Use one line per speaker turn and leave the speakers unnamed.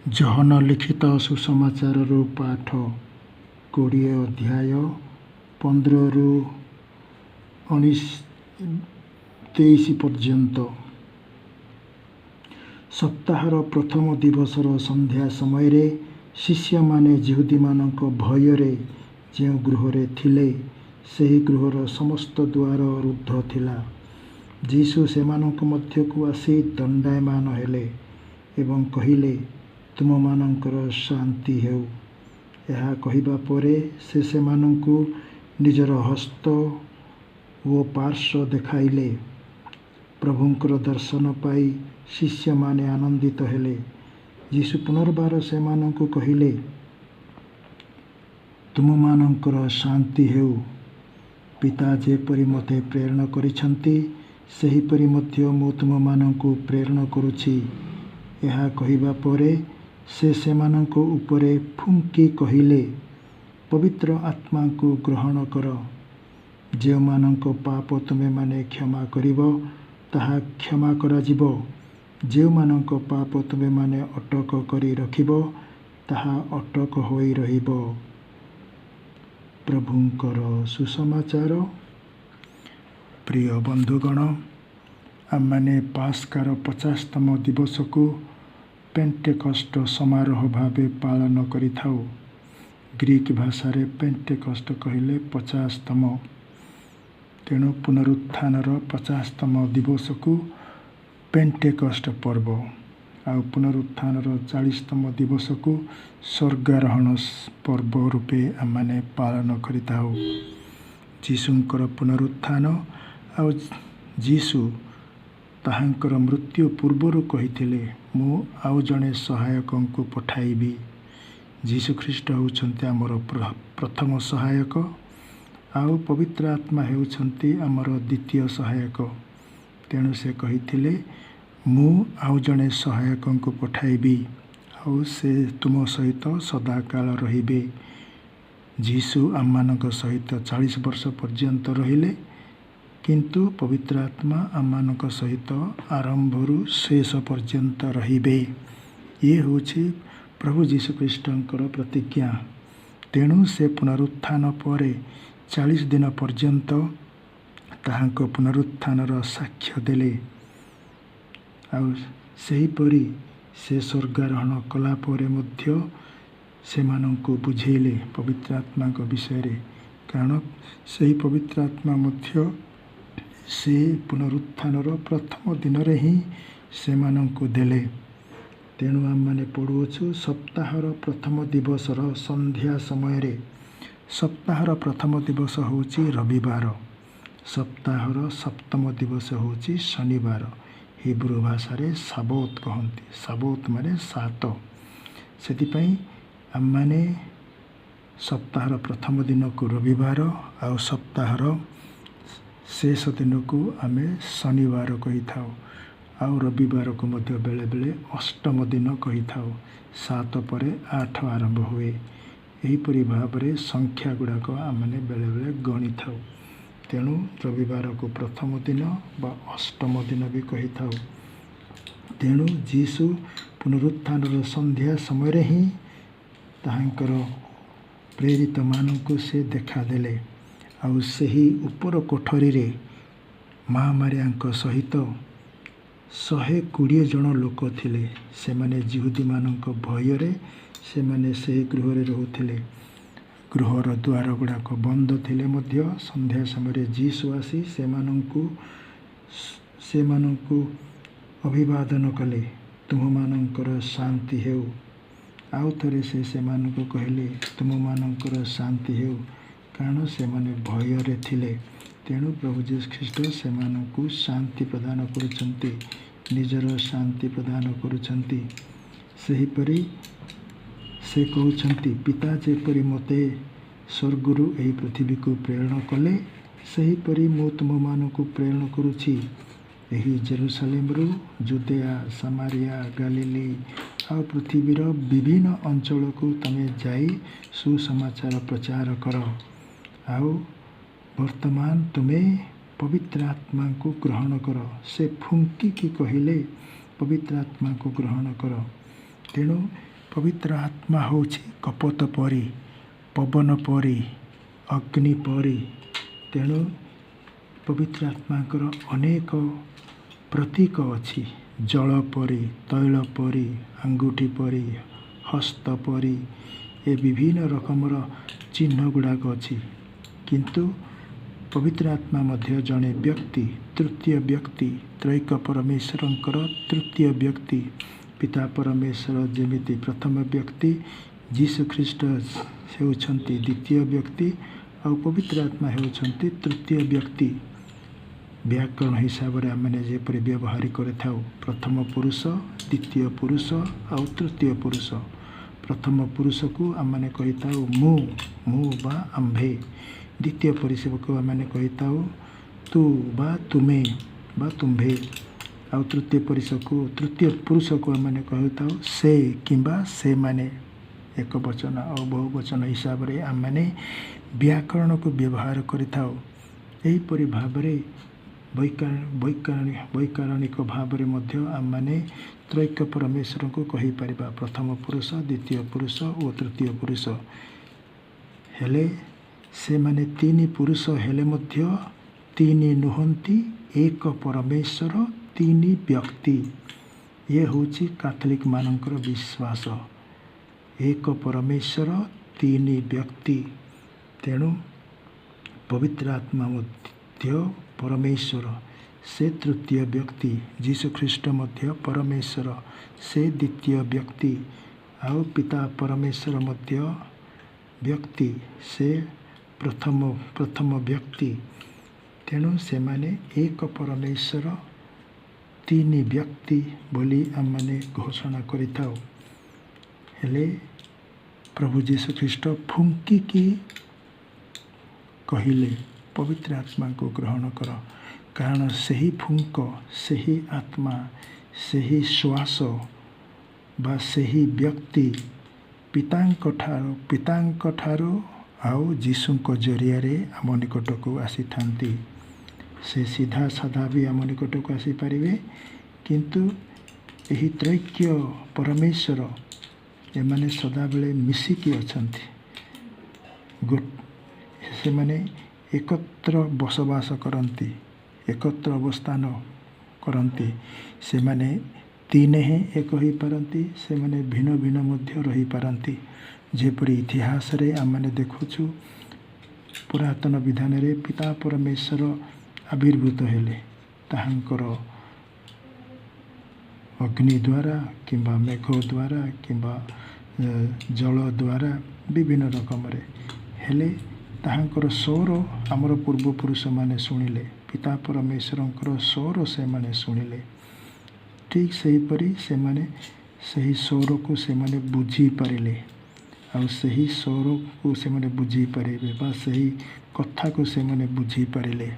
John ଲିଖିତ ସୁସମାଚାରରୁ ପାଠ 20 ଅଧ୍ୟାୟ 15-23 ପର୍ଯ୍ୟନ୍ତ। ସପ୍ତାହର ପ୍ରଥମ ଦିବସର ସନ୍ଧ୍ୟା ସମୟରେ ଶିଷ୍ୟମାନେ ଯିହୁଦୀମାନଙ୍କ ଭୟରେ ଯେଉଁ ଗୃହରେ ଥିଲେ, ସେହି ଗୃହର ସମସ୍ତ ଦ୍ୱାର ରୁଦ୍ଧ ଥିଲା। ଯୀଶୁ ସେମାନଙ୍କ ମଧ୍ୟକୁ ଆସି ଦଣ୍ଡାୟମାନ ହେଲେ ଏବଂ କହିଲେ, ତୁମମାନଙ୍କର ଶାନ୍ତି ହେଉ। ଏହା କହିବା ପରେ ସେ ସେମାନଙ୍କୁ ନିଜର ହସ୍ତ ଓ ପାର୍ଶ୍ୱ ଦେଖାଇଲେ। ପ୍ରଭୁଙ୍କର ଦର୍ଶନ ପାଇ ଶିଷ୍ୟମାନେ ଆନନ୍ଦିତ ହେଲେ। ଯୀଶୁ ପୁନର୍ବାର ସେମାନଙ୍କୁ କହିଲେ, ତୁମମାନଙ୍କର ଶାନ୍ତି ହେଉ। ପିତା ଯେପରି ମୋତେ ପ୍ରେରଣ କରିଛନ୍ତି, ସେହିପରି ମଧ୍ୟ ମୁଁ ତୁମମାନଙ୍କୁ ପ୍ରେରଣ କରୁଛି। ଏହା କହିବା ପରେ ସେ ସେମାନଙ୍କ ଉପରେ ଫୁଙ୍କି କହିଲେ, ପବିତ୍ର ଆତ୍ମାକୁ ଗ୍ରହଣ କର। ଯେଉଁମାନଙ୍କ ପାପ ତୁମେମାନେ କ୍ଷମା କରିବ, ତାହା କ୍ଷମା କରାଯିବ। ଯେଉଁମାନଙ୍କ ପାପ ତୁମେମାନେ ଅଟକ କରି ରଖିବ, ତାହା ଅଟକ ହୋଇ ରହିବ। ପ୍ରଭୁଙ୍କର ସୁସମାଚାର। ପ୍ରିୟ ବନ୍ଧୁଗଣ, ଆମମାନେ ପାସ୍କାର 50ତମ ଦିବସକୁ ପେଣ୍ଟେକଷ୍ଟ ସମାରୋହ ଭାବେ ପାଳନ କରିଥାଉ। ଗ୍ରୀକ୍ ଭାଷାରେ ପେଣ୍ଟେକଷ୍ଟ କହିଲେ 50ତମ। ତେଣୁ ପୁନରୁତ୍ଥାନର 50ତମ ଦିବସକୁ ପେଣ୍ଟେକଷ୍ଟ ପର୍ବ, ଆଉ ପୁନରୁତ୍ଥାନର 40ତମ ଦିବସକୁ ସ୍ୱର୍ଗାରୋହଣ ପର୍ବ ରୂପେ ଆମମାନେ ପାଳନ କରିଥାଉ। ଯୀଶୁଙ୍କର ପୁନରୁତ୍ଥାନ ଆଉ ଯୀଶୁ ତାହାଙ୍କର ମୃତ୍ୟୁ ପୂର୍ବରୁ କହିଥିଲେ, ମୁଁ ଆଉ ଜଣେ ସହାୟକଙ୍କୁ ପଠାଇବି। ଯୀଶୁଖ୍ରୀଷ୍ଟ ହେଉଛନ୍ତି ଆମର ପ୍ରଥମ ସହାୟକ, ଆଉ ପବିତ୍ର ଆତ୍ମା ହେଉଛନ୍ତି ଆମର ଦ୍ୱିତୀୟ ସହାୟକ। ତେଣୁ ସେ କହିଥିଲେ, ମୁଁ ଆଉ ଜଣେ ସହାୟକଙ୍କୁ ପଠାଇବି, ଆଉ ସେ ତୁମ ସହିତ ସଦାକାଳ ରହିବେ। ଯୀଶୁ ଆମମାନଙ୍କ ସହିତ 40 ବର୍ଷ ପର୍ଯ୍ୟନ୍ତ ରହିଲେ, କିନ୍ତୁ ପବିତ୍ର ଆତ୍ମା ଆମମାନଙ୍କ ସହିତ ଆରମ୍ଭରୁ ଶେଷ ପର୍ଯ୍ୟନ୍ତ ରହିବେ। ଇଏ ହେଉଛି ପ୍ରଭୁ ଯୀଶୁଖ୍ରୀଷ୍ଟଙ୍କର ପ୍ରତିଜ୍ଞା। ତେଣୁ ସେ ପୁନରୁତ୍ଥାନ ପରେ 40 ଦିନ ପର୍ଯ୍ୟନ୍ତ ତାହାଙ୍କ ପୁନରୁତ୍ଥାନର ସାକ୍ଷ୍ୟ ଦେଲେ। ଆଉ ସେହିପରି ସେ ସ୍ୱର୍ଗାରୋହଣ କଲା ପରେ ମଧ୍ୟ ସେମାନଙ୍କୁ ବୁଝେଇଲେ ପବିତ୍ର ଆତ୍ମାଙ୍କ ବିଷୟରେ, କାରଣ ସେହି ପବିତ୍ର ଆତ୍ମା ମଧ୍ୟ ସେ ପୁନରୁତ୍ଥାନର ପ୍ରଥମ ଦିନରେ ହିଁ ସେମାନଙ୍କୁ ଦେଲେ। ତେଣୁ ଆମମାନେ ପଢ଼ୁଅଛୁ ସପ୍ତାହର ପ୍ରଥମ ଦିବସର ସନ୍ଧ୍ୟା ସମୟରେ। ସପ୍ତାହର ପ୍ରଥମ ଦିବସ ହେଉଛି ରବିବାର। ସପ୍ତାହର ସପ୍ତମ ଦିବସ ହେଉଛି ଶନିବାର। ହିବ୍ରୁ ଭାଷାରେ ସାବୋତ କହନ୍ତି। ସାବୋତ ମାନେ 7। ସେଥିପାଇଁ ଆମମାନେ ସପ୍ତାହର ପ୍ରଥମ ଦିନକୁ ରବିବାର, ଆଉ ସପ୍ତାହର ଶେଷ ଦିନକୁ ଆମେ ଶନିବାର କହିଥାଉ। ଆଉ ରବିବାରକୁ ମଧ୍ୟ ବେଳେବେଳେ ଅଷ୍ଟମ ଦିନ କହିଥାଉ। 7 ପରେ 8 ଆରମ୍ଭ ହୁଏ। ଏହିପରି ଭାବରେ ସଂଖ୍ୟା ଗୁଡ଼ାକ ଆମମାନେ ବେଳେବେଳେ ଗଣିଥାଉ। ତେଣୁ ରବିବାରକୁ ପ୍ରଥମ ଦିନ ବା ଅଷ୍ଟମ ଦିନ ବି କହିଥାଉ। ତେଣୁ ଯୀଶୁ ପୁନରୁତ୍ଥାନର ସନ୍ଧ୍ୟା ସମୟରେ ହିଁ ତାହାଙ୍କର ପ୍ରେରିତମାନଙ୍କୁ ସେ ଦେଖାଦେଲେ। ଆଉ ସେହି ଉପର କୋଠରୀରେ ମା ମାରିଆଙ୍କ ସହିତ 120 ଜଣ ଲୋକ ଥିଲେ। ସେମାନେ ଯିହୁଦୀମାନଙ୍କ ଭୟରେ ସେମାନେ ସେହି ଗୃହରେ ରହୁଥିଲେ। ଗୃହର ଦ୍ୱାର ଗୁଡ଼ାକ ବନ୍ଦ ଥିଲେ ମଧ୍ୟ ସନ୍ଧ୍ୟା ସମୟରେ ଯୀଶୁ ଆସି ସେମାନଙ୍କୁ ଅଭିବାଦନ କଲେ, ତୁମମାନଙ୍କର ଶାନ୍ତି ହେଉ। ଆଉ ଥରେ ସେ ସେମାନଙ୍କୁ କହିଲେ, ତୁମମାନଙ୍କର ଶାନ୍ତି ହେଉ, କାରଣ ସେମାନେ ଭୟରେ ଥିଲେ। ତେଣୁ ପ୍ରଭୁ ଯୀଶୁଖ୍ରୀଷ୍ଟ ସେମାନଙ୍କୁ ଶାନ୍ତି ପ୍ରଦାନ କରୁଛନ୍ତି, ନିଜର ଶାନ୍ତି ପ୍ରଦାନ କରୁଛନ୍ତି। ସେହିପରି ସେ କହୁଛନ୍ତି, ପିତା ଯେପରି ମୋତେ ସ୍ୱର୍ଗରୁ ଏହି ପୃଥିବୀକୁ ପ୍ରେରଣ କଲେ, ସେହିପରି ମୁଁ ତୁମମାନଙ୍କୁ ପ୍ରେରଣ କରୁଛି। ଏହି ଜେରୁସାଲେମରୁ ଜୁଦେୟା, ସାମାରିଆ, ଗାଲିଲି ଆଉ ପୃଥିବୀର ବିଭିନ୍ନ ଅଞ୍ଚଳକୁ ତମେ ଯାଇ ସୁସମାଚାର ପ୍ରଚାର କର। ଆଉ ବର୍ତ୍ତମାନ ତୁମେ ପବିତ୍ର ଆତ୍ମାଙ୍କୁ ଗ୍ରହଣ କର। ସେ ଫୁଙ୍କିକି କହିଲେ, ପବିତ୍ର ଆତ୍ମାକୁ ଗ୍ରହଣ କର। ତେଣୁ ପବିତ୍ର ଆତ୍ମା ହେଉଛି କପୋତ ପରି, ପବନ ପରି, ଅଗ୍ନି ପରି। ତେଣୁ ପବିତ୍ର ଆତ୍ମାଙ୍କର ଅନେକ ପ୍ରତୀକ ଅଛି। ଜଳ ପରି, ତୈଳ ପରି, ଆଙ୍ଗୁଠି ପରି, ହସ୍ତ ପରି, ଏ ବିଭିନ୍ନ ରକମର ଚିହ୍ନ ଗୁଡ଼ାକ ଅଛି। କିନ୍ତୁ ପବିତ୍ର ଆତ୍ମା ମଧ୍ୟ ଜଣେ ବ୍ୟକ୍ତି, ତୃତୀୟ ବ୍ୟକ୍ତି, ତ୍ରୈକ ପରମେଶ୍ୱରଙ୍କର ତୃତୀୟ ବ୍ୟକ୍ତି। ପିତା ପରମେଶ୍ୱର ଯେମିତି ପ୍ରଥମ ବ୍ୟକ୍ତି, ଯୀଶୁଖ୍ରୀଷ୍ଟ ହେଉଛନ୍ତି ଦ୍ୱିତୀୟ ବ୍ୟକ୍ତି, ଆଉ ପବିତ୍ର ଆତ୍ମା ହେଉଛନ୍ତି ତୃତୀୟ ବ୍ୟକ୍ତି। ବ୍ୟାକରଣ ହିସାବରେ ଆମେ ଯେପରି ବ୍ୟବହାର କରିଥାଉ, ପ୍ରଥମ ପୁରୁଷ, ଦ୍ୱିତୀୟ ପୁରୁଷ ଆଉ ତୃତୀୟ ପୁରୁଷ। ପ୍ରଥମ ପୁରୁଷକୁ ଆମେ କହିଥାଉ ମୁଁ ବା ଆମ୍ଭେ। ଦ୍ୱିତୀୟ ପୁରୁଷକୁ ଆମେ କହିଥାଉ ତୁ ବା ତୁମେ ବା ତୁମ୍ଭେ। ଆଉ ତୃତୀୟ ପୁରୁଷକୁ ଆମେ କହିଥାଉ ସେ କିମ୍ବା ସେମାନେ। ଏକ ବଚନ ଆଉ ବହୁ ବଚନ ହିସାବରେ ଆମେ ବ୍ୟାକରଣକୁ ବ୍ୟବହାର କରିଥାଉ। ଏହିପରି ଭାବରେ ବୈକାରଣିକ ଭାବରେ ମଧ୍ୟ ଆମେ ତ୍ରୈକ ପରମେଶ୍ୱରଙ୍କୁ କହିପାରିବା। ପ୍ରଥମ ପୁରୁଷ, ଦ୍ୱିତୀୟ ପୁରୁଷ ଓ ତୃତୀୟ ପୁରୁଷ। ହେଲେ ସେମାନେ ତିନି ପୁରୁଷ ହେଲେ ମଧ୍ୟ ତିନି ନୁହନ୍ତି, ଏକ ପରମେଶ୍ୱର, ତିନି ବ୍ୟକ୍ତି। ଇଏ ହେଉଛି କାଥୋଲିକ ମାନଙ୍କର ବିଶ୍ୱାସ। ଏକ ପରମେଶ୍ୱର, ତିନି ବ୍ୟକ୍ତି। ତେଣୁ ପବିତ୍ର ଆତ୍ମା ମଧ୍ୟ ପରମେଶ୍ୱର, ସେ ତୃତୀୟ ବ୍ୟକ୍ତି। ଯୀଶୁଖ୍ରୀଷ୍ଟ ମଧ୍ୟ ପରମେଶ୍ୱର, ସେ ଦ୍ୱିତୀୟ ବ୍ୟକ୍ତି। ଆଉ ପିତା ପରମେଶ୍ୱର ମଧ୍ୟ ବ୍ୟକ୍ତି, ସେ ପ୍ରଥମ ବ୍ୟକ୍ତି। ତେଣୁ ସେମାନେ ଏକ ପରମେଶ୍ୱର, ତିନି ବ୍ୟକ୍ତି ବୋଲି ଆମେ ଘୋଷଣା କରିଥାଉ। ହେଲେ ପ୍ରଭୁ ଯୀଶୁଖ୍ରୀଷ୍ଟ ଫୁଙ୍କିକି କହିଲେ ପବିତ୍ର ଆତ୍ମାକୁ ଗ୍ରହଣ କର। କାରଣ ସେହି ଫୁଙ୍କ, ସେହି ଆତ୍ମା, ସେହି ଶ୍ୱାସ ବା ସେହି ବ୍ୟକ୍ତି ପିତାଙ୍କଠାରୁ ଆଉ ଯୀଶୁଙ୍କ ଜରିଆରେ ଆମ ନିକଟକୁ ଆସିଥାନ୍ତି। ସେ ସିଧା ସାଧା ବି ଆମ ନିକଟକୁ ଆସିପାରିବେ। କିନ୍ତୁ ଏହି ତ୍ରୈକ୍ୟ ପରମେଶ୍ୱର, ଏମାନେ ସଦାବେଳେ ମିଶିକି ଅଛନ୍ତି। ସେମାନେ ଏକତ୍ର ବସବାସ କରନ୍ତି, ଏକତ୍ର ଅବସ୍ଥାନ କରନ୍ତି। ସେମାନେ ତିନି ହିଁ ଏକ ହୋଇପାରନ୍ତି, ସେମାନେ ଭିନ୍ନ ଭିନ୍ନ ମଧ୍ୟ ରହିପାରନ୍ତି। ଯେପରି ଇତିହାସରେ ଆମେ ଦେଖୁଛୁ, ପୁରାତନ ବିଧାନରେ ପିତା ପରମେଶ୍ୱର ଆବିର୍ଭୂତ ହେଲେ ତାହାଙ୍କର ଅଗ୍ନି ଦ୍ୱାରା କିମ୍ବା ମେଘ ଦ୍ୱାରା କିମ୍ବା ଜଳ ଦ୍ୱାରା ବିଭିନ୍ନ ରକମରେ। ହେଲେ ତାହାଙ୍କର ସ୍ୱର ଆମର ପୂର୍ବପୁରୁଷମାନେ ଶୁଣିଲେ, ପିତା ପରମେଶ୍ୱରଙ୍କର ସ୍ୱର ସେମାନେ ଶୁଣିଲେ। ଠିକ୍ ସେହିପରି ସେମାନେ ସେହି ସ୍ୱରକୁ ସେମାନେ ବୁଝିପାରିଲେ। ଆଉ ସେହି ସ୍ୱରକୁ ସେମାନେ ବୁଝିପାରିବେ ବା ସେହି କଥାକୁ ସେମାନେ ବୁଝିପାରିଲେ।